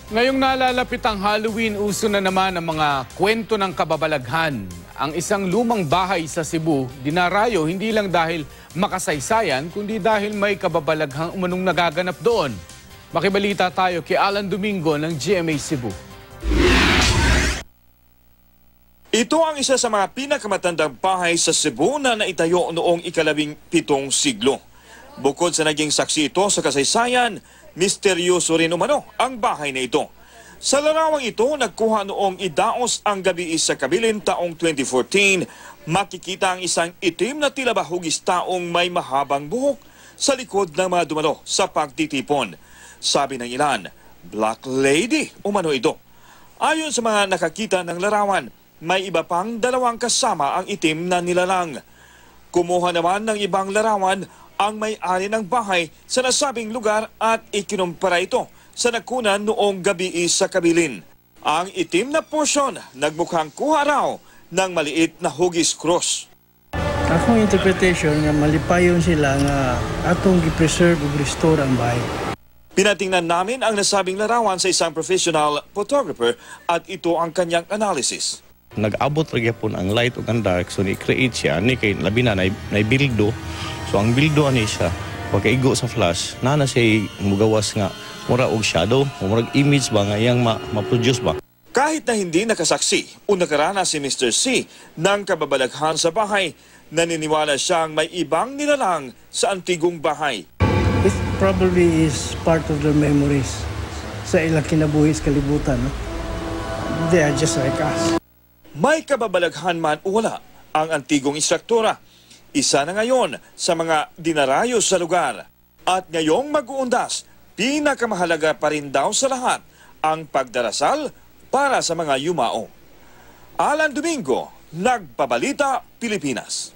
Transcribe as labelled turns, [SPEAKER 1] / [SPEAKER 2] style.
[SPEAKER 1] Ngayong nalalapit ang Halloween, uso na naman ang mga kwento ng kababalaghan. Ang isang lumang bahay sa Cebu, dinarayo hindi lang dahil makasaysayan, kundi dahil may kababalaghang umanong nagaganap doon. Makibalita tayo kay Alan Domingo ng GMA Cebu.
[SPEAKER 2] Ito ang isa sa mga pinakamatandang bahay sa Cebu na naitayo noong ika-17 siglo. Bukod sa naging saksi ito sa kasaysayan, misteryoso rin umano ang bahay na ito. Sa larawang ito, nagkuha noong idaos ang gabi sa Kabilin taong 2014, makikita ang isang itim na tila ba hugis taong may mahabang buhok sa likod ng mga dumalo sa pagtitipon. Sabi ng ilan, Black Lady umano ito. Ayon sa mga nakakita ng larawan, may iba pang dalawang kasama ang itim na nilalang. Kumuha naman ng ibang larawan ang may-ari ng bahay sa nasabing lugar at ikinumpara ito sa nakunan noong gabi sa Kabilin. Ang itim na portion nagmukhang kuha raw ng maliit na hugis cross.
[SPEAKER 3] Akong interpretation nga malipayon sila nga atong gi-preserve ug restore ang bahay.
[SPEAKER 2] Pinatingnan namin ang nasabing larawan sa isang professional photographer at ito ang kanyang analysis.
[SPEAKER 4] Nag-abot rin po ang light o ang dark, so ni-create siya, ni kay labi na bildo. So ang bildo ani siya, pagkaigo sa flash, na siya mugawas nga, mura og shadow, mura image ba nga iyang ma-produce ba.
[SPEAKER 2] Kahit na hindi nakasaksi o nakarana si Mr. C ng kababalaghan sa bahay, naniniwala siyang may ibang nilalang sa antigong bahay.
[SPEAKER 3] It probably is part of their memories sa ilang kinabuhi sa kalibutan. No? They are just like us.
[SPEAKER 2] May kababalaghan man o wala ang antigong istruktura. Isa na ngayon sa mga dinarayo sa lugar. At ngayong mag-uundas, pinakamahalaga pa rin daw sa lahat ang pagdarasal para sa mga yumao. Alan Domingo, Nagbabalita, Pilipinas.